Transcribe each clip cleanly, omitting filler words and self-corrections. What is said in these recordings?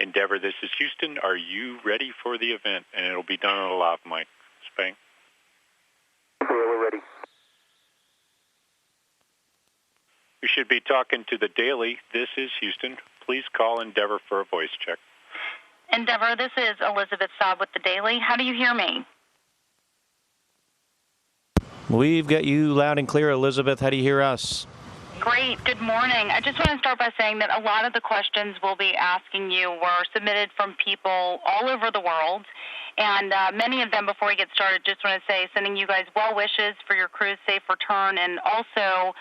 Endeavour, this is Houston. Are you ready for the event? And it'll be done on a lav mic. Spang. Yeah, we're ready. We should be talking to the Daily. This is Houston. Please call Endeavour for a voice check. Endeavour, this is Elizabeth Saab with the Daily. How do you hear me? We've got you loud and clear, Elizabeth. How do you hear us? Great. Good morning. I just want to start by saying that a lot of the questions we'll be asking you were submitted from people all over the world. And many of them, before we get started, just want to say, sending you guys well wishes for your crew's safe return, and also,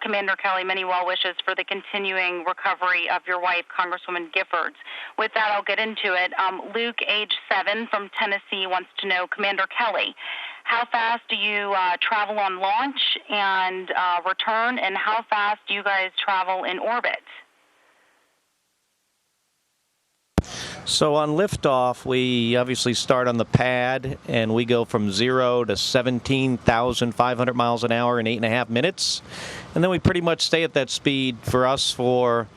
Commander Kelly, many well wishes for the continuing recovery of your wife, Congresswoman Giffords. With that, I'll get into it. Luke, age 7, from Tennessee, wants to know, Commander Kelly, how fast do you travel on launch and return, and how fast do you guys travel in orbit? So on liftoff, we obviously start on the pad, and we go from 0 to 17,500 miles an hour in 8.5 minutes. And then we pretty much stay at that speed for us for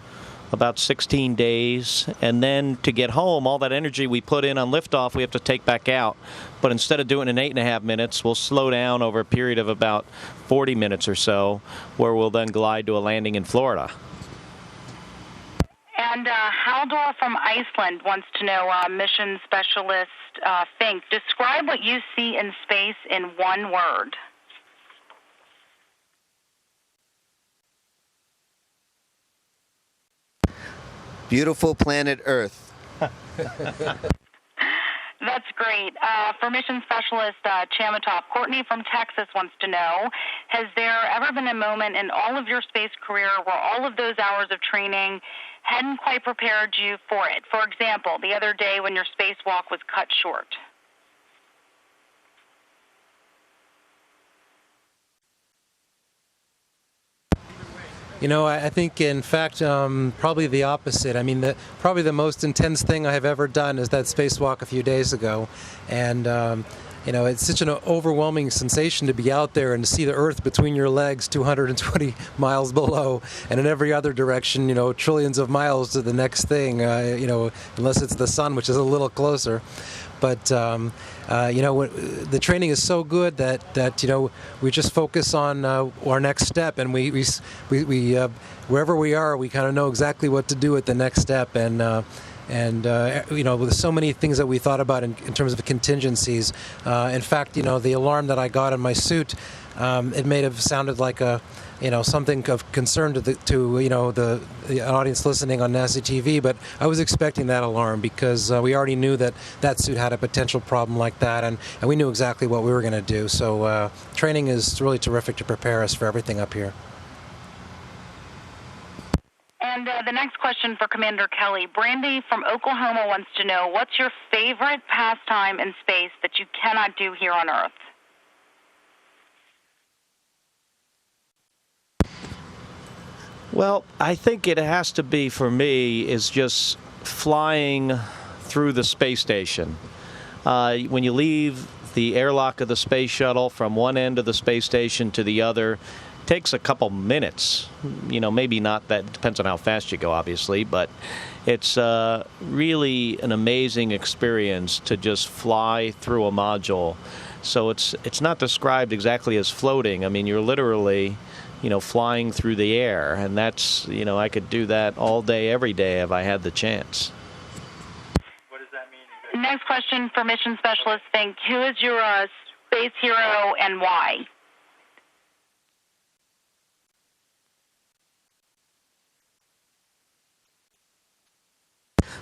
about 16 days. And then to get home, all that energy we put in on liftoff, we have to take back out. But instead of doing it in 8.5 minutes, we'll slow down over a period of about 40 minutes or so, where we'll then glide to a landing in Florida. And Haldor from Iceland wants to know, mission specialist Fincke, describe what you see in space in one word. Beautiful planet Earth. That's great. For mission specialist Chamitoff, Courtney from Texas wants to know, has there ever been a moment in all of your space career where all of those hours of training hadn't quite prepared you for it? For example, the other day when your spacewalk was cut short. You know, I think, in fact, probably the opposite. I mean, probably the most intense thing I have ever done is that spacewalk a few days ago. And, you know, it's such an overwhelming sensation to be out there and to see the Earth between your legs 220 miles below, and in every other direction, you know, trillions of miles to the next thing, you know, unless it's the sun, which is a little closer. But, you know, the training is so good that you know, we just focus on our next step, and we wherever we are, we kind of know exactly what to do at the next step. And you know, with so many things that we thought about in terms of contingencies. In fact, you know, the alarm that I got in my suit, it may have sounded like a, you know, something of concern to you know, the audience listening on NASA TV, but I was expecting that alarm because we already knew that suit had a potential problem like that, and we knew exactly what we were going to do. So training is really terrific to prepare us for everything up here. And the next question for Commander Kelly. Brandy from Oklahoma wants to know, what's your favorite pastime in space that you cannot do here on Earth? Well, I think it has to be, for me, is just flying through the space station. When you leave the airlock of the space shuttle from one end of the space station to the other, it takes a couple minutes. You know, maybe not that, depends on how fast you go, obviously, but it's really an amazing experience to just fly through a module. So it's not described exactly as floating. I mean, you're literally, you know, flying through the air, and that's, you know, I could do that all day, every day if I had the chance. What does that mean? Next question for mission specialist Fincke. Who is your space hero and why?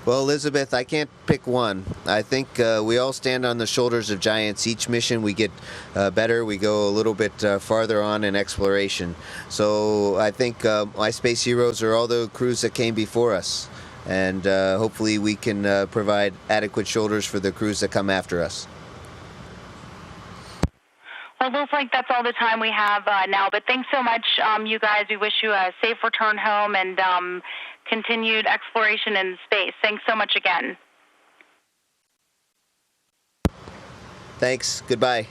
Well, Elizabeth, I can't pick one. I think we all stand on the shoulders of giants. Each mission we get better. We go a little bit farther on in exploration. So I think my space heroes are all the crews that came before us. And hopefully we can provide adequate shoulders for the crews that come after us. Well, it looks like that's all the time we have now. But thanks so much, you guys. We wish you a safe return home and continued exploration in space. Thanks so much again. Thanks. Goodbye.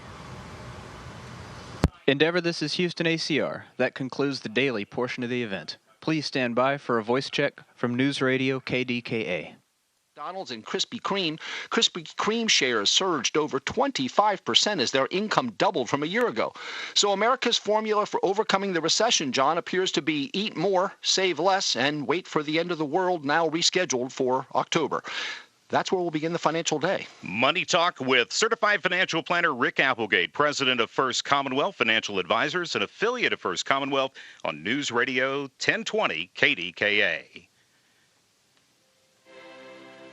Endeavour, this is Houston ACR. That concludes the daily portion of the event. Please stand by for a voice check from News Radio KDKA. McDonald's and Krispy Kreme shares surged over 25% as their income doubled from a year ago. So America's formula for overcoming the recession, John, appears to be eat more, save less, and wait for the end of the world, now rescheduled for October. That's where we'll begin the financial day. Money Talk with certified financial planner Rick Applegate, president of First Commonwealth Financial Advisors, an affiliate of First Commonwealth, on News Radio 1020 KDKA.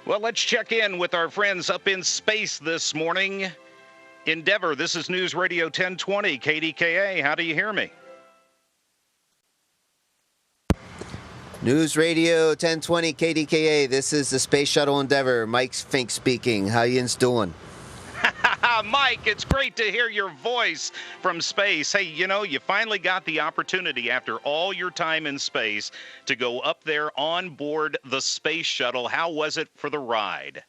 Well, let's check in with our friends up in space this morning. Endeavour, this is News Radio 1020 KDKA. How do you hear me? News Radio 1020 KDKA. This is the Space Shuttle Endeavour. Mike Fincke speaking. How yous doing? Mike, it's great to hear your voice from space. Hey, you know, you finally got the opportunity after all your time in space to go up there on board the space shuttle. How was it for the ride?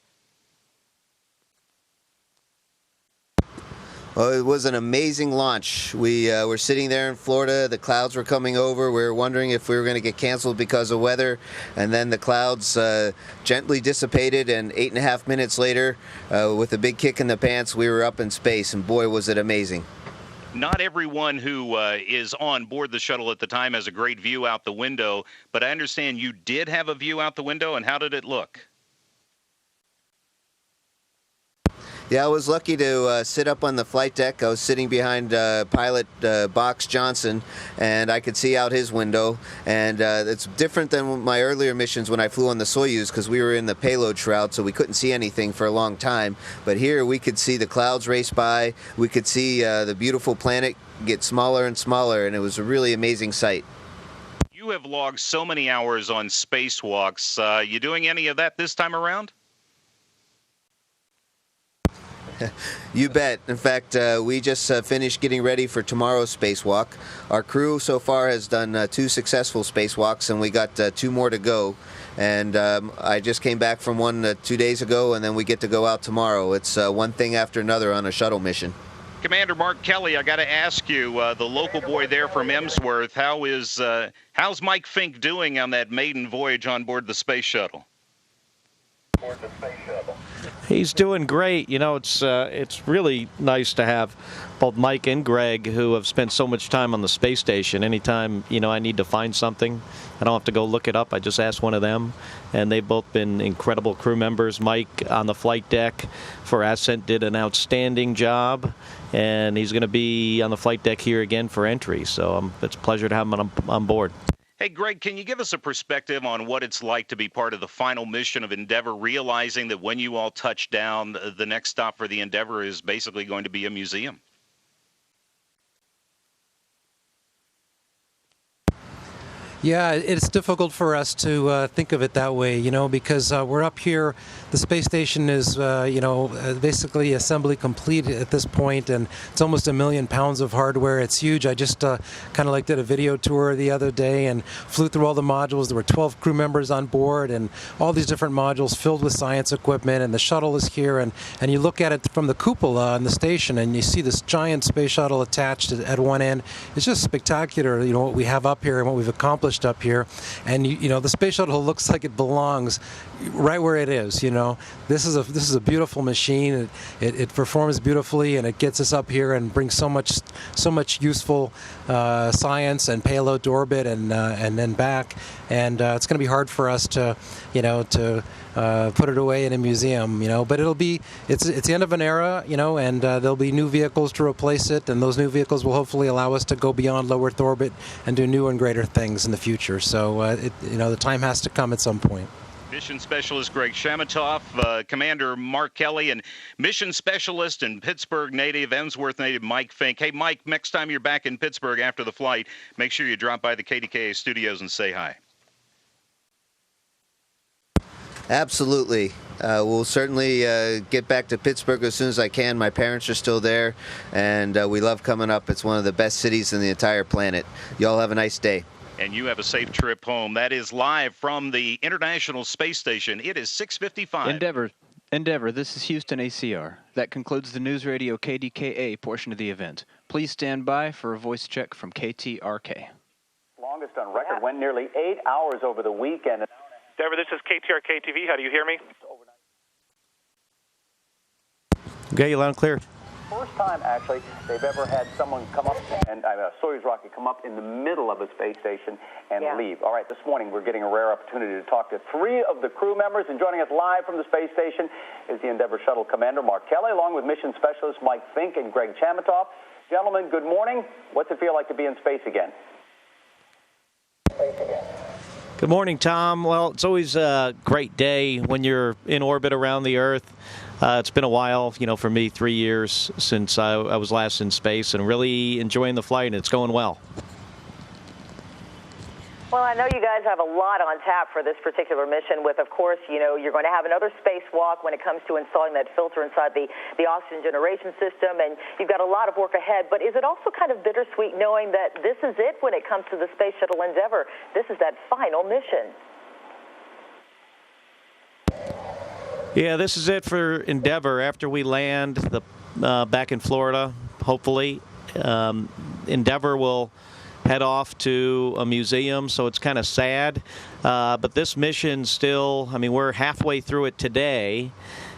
Well, it was an amazing launch. We were sitting there in Florida. The clouds were coming over. We were wondering if we were going to get canceled because of weather. And then the clouds gently dissipated, and 8.5 minutes later, with a big kick in the pants, we were up in space. And boy, was it amazing. Not everyone who is on board the shuttle at the time has a great view out the window, but I understand you did have a view out the window, and how did it look? Yeah, I was lucky to sit up on the flight deck. I was sitting behind pilot Box Johnson, and I could see out his window. And it's different than my earlier missions when I flew on the Soyuz, because we were in the payload shroud, so we couldn't see anything for a long time. But here we could see the clouds race by. We could see the beautiful planet get smaller and smaller, and it was a really amazing sight. You have logged so many hours on spacewalks. You doing any of that this time around? You bet. In fact, we just finished getting ready for tomorrow's spacewalk. Our crew so far has done 2 successful spacewalks, and we got 2 more to go. And I just came back from one 2 days ago, and then we get to go out tomorrow. It's one thing after another on a shuttle mission. Commander Mark Kelly, I got to ask you, the local boy there from Emsworth, how's Mike Fincke doing on that maiden voyage on board the space shuttle? He's doing great. You know, it's really nice to have both Mike and Greg, who have spent so much time on the space station. Anytime, you know, I need to find something, I don't have to go look it up. I just ask one of them, and they've both been incredible crew members. Mike on the flight deck for Ascent did an outstanding job, and he's going to be on the flight deck here again for entry. So it's a pleasure to have him on board. Hey, Greg, can you give us a perspective on what it's like to be part of the final mission of Endeavour, realizing that when you all touch down, the next stop for the Endeavour is basically going to be a museum? Yeah, it's difficult for us to think of it that way, you know, because we're up here. The space station is, basically assembly complete at this point, and it's almost 1 million pounds of hardware. It's huge. I just kind of like did a video tour the other day and flew through all the modules. There were 12 crew members on board, and all these different modules filled with science equipment, and the shuttle is here, and you look at it from the cupola on the station, and you see this giant space shuttle attached at one end. It's just spectacular, you know, what we have up here and what we've accomplished up here. And you know, the space shuttle looks like it belongs right where it is. You know, this is a beautiful machine. It performs beautifully, and it gets us up here and brings so much useful science and payload to orbit and then back. And it's going to be hard for us to put it away in a museum, you know, but it's the end of an era, you know, and there'll be new vehicles to replace it, and those new vehicles will hopefully allow us to go beyond low Earth orbit and do new and greater things in the future. So, the time has to come at some point. Mission Specialist Greg Chamitoff, Commander Mark Kelly, and Mission Specialist and Pittsburgh native, Emsworth native Mike Fincke. Hey, Mike, next time you're back in Pittsburgh after the flight, make sure you drop by the KDKA studios and say hi. Absolutely. We'll certainly get back to Pittsburgh as soon as I can. My parents are still there, and we love coming up. It's one of the best cities in the entire planet. Y'all have a nice day. And you have a safe trip home. That is live from the International Space Station. It is 6:55. Endeavour, this is Houston ACR. That concludes the News Radio KDKA portion of the event. Please stand by for a voice check from KTRK. Longest on record, went nearly 8 hours over the weekend. Endeavour, this is KTRK TV. How do you hear me? Okay, you loud and clear. First time, actually, they've ever had someone come up and a Soyuz rocket come up in the middle of a space station and leave. All right, this morning we're getting a rare opportunity to talk to 3 of the crew members, and joining us live from the space station is the Endeavour shuttle commander, Mark Kelly, along with mission specialist Mike Fincke and Greg Chamitoff. Gentlemen, good morning. What's it feel like to be in space again? Good morning, Tom. Well, it's always a great day when you're in orbit around the Earth. It's been a while, for me, 3 years since I was last in space, and really enjoying the flight, and it's going well. Well, I know you guys have a lot on tap for this particular mission with, of course, you're going to have another spacewalk when it comes to installing that filter inside the oxygen generation system, and you've got a lot of work ahead. But is it also kind of bittersweet knowing that this is it when it comes to the Space Shuttle Endeavour? This is that final mission. Yeah, this is it for Endeavour. After we land back in Florida, hopefully, Endeavour will head off to a museum, so it's kind of sad. But this mission still, we're halfway through it today,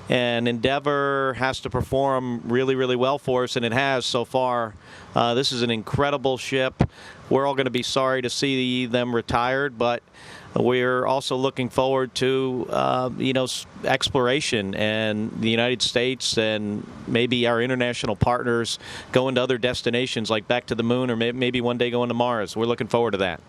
and Endeavour has to perform really, really well for us, and it has so far. This is an incredible ship. We're all going to be sorry to see them retired, but we're also looking forward to, exploration and the United States and maybe our international partners going to other destinations like back to the moon or maybe one day going to Mars. We're looking forward to that.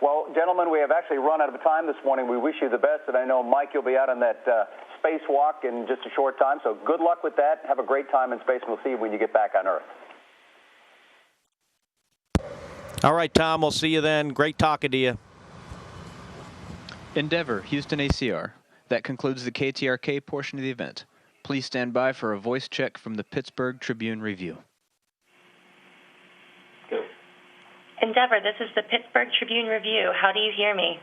Well, gentlemen, we have actually run out of time this morning. We wish you the best, and I know, Mike, you'll be out on that spacewalk in just a short time, so good luck with that. Have a great time in space, and we'll see you when you get back on Earth. All right, Tom, we'll see you then. Great talking to you. Endeavour, Houston ACR. That concludes the KTRK portion of the event. Please stand by for a voice check from the Pittsburgh Tribune Review. Endeavour, this is the Pittsburgh Tribune Review. How do you hear me?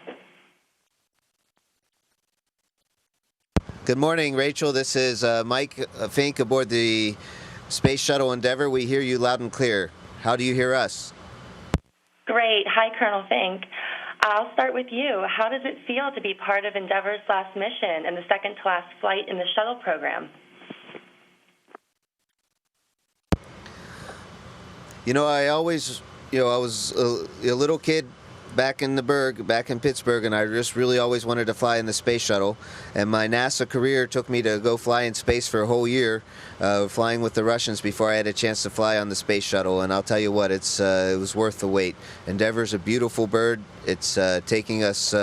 Good morning, Rachel. This is Mike Fincke aboard the Space Shuttle Endeavour. We hear you loud and clear. How do you hear us? Great. Hi, Colonel Fincke. I'll start with you. How does it feel to be part of Endeavour's last mission and the second-to-last flight in the shuttle program? I was a little kid back in Pittsburgh, and I just really always wanted to fly in the space shuttle. And my NASA career took me to go fly in space for a whole year, flying with the Russians before I had a chance to fly on the space shuttle. And I'll tell you what, it was worth the wait. Endeavour's a beautiful bird. It's taking us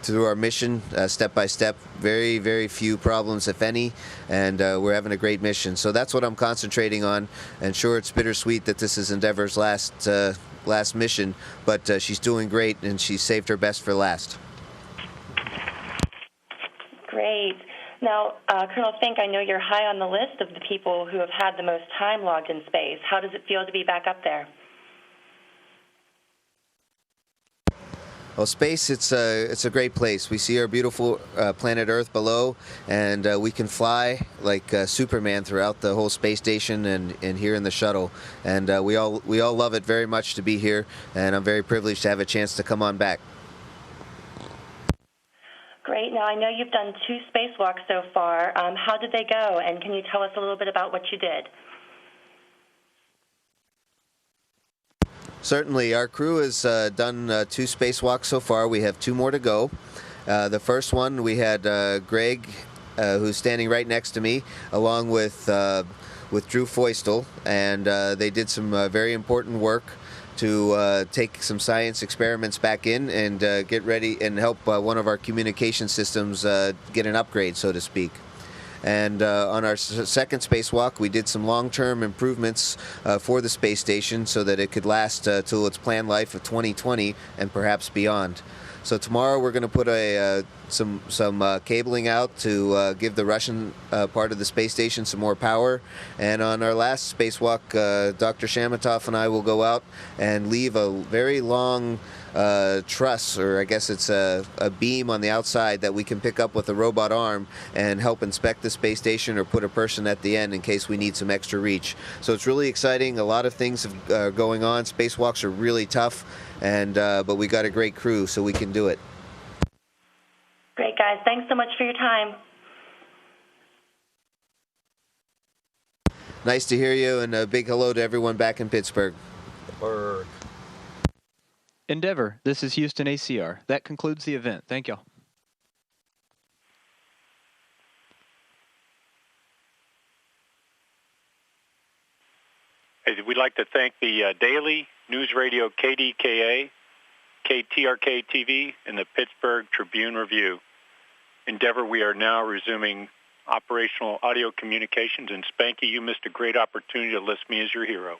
through our mission step by step. Very, very few problems, if any, and we're having a great mission. So that's what I'm concentrating on. And sure, it's bittersweet that this is Endeavour's last mission, but she's doing great, and she saved her best for last. Great. Now, Colonel Fincke, I know you're high on the list of the people who have had the most time logged in space. How does it feel to be back up there? Well, space, it's a great place. We see our beautiful planet Earth below, and we can fly like Superman throughout the whole space station and here in the shuttle. And we all love it very much to be here, and I'm very privileged to have a chance to come on back. Great. Now, I know you've done 2 spacewalks so far. How did they go, and can you tell us a little bit about what you did? Certainly. Our crew has done 2 spacewalks so far. We have 2 more to go. The first one, we had Greg, who's standing right next to me, along with Drew Feustel, and they did some very important work to take some science experiments back in and get ready and help one of our communication systems get an upgrade, so to speak. And on our second spacewalk, we did some long-term improvements for the space station so that it could last till its planned life of 2020 and perhaps beyond. So tomorrow we're going to put some cabling out to give the Russian part of the space station some more power. And on our last spacewalk, Dr. Chamitoff and I will go out and leave a very long truss, or I guess it's a beam on the outside that we can pick up with a robot arm and help inspect the space station or put a person at the end in case we need some extra reach. So it's really exciting. A lot of things are going on. Spacewalks are really tough, and but we got a great crew, so we can do it. Great, guys. Thanks so much for your time. Nice to hear you, and a big hello to everyone back in Pittsburgh. Endeavour, this is Houston ACR. That concludes the event. Thank y'all. We'd like to thank the Daily News Radio KDKA, KTRK TV, and the Pittsburgh Tribune Review. Endeavour, we are now resuming operational audio communications, and Spanky, you missed a great opportunity to list me as your hero.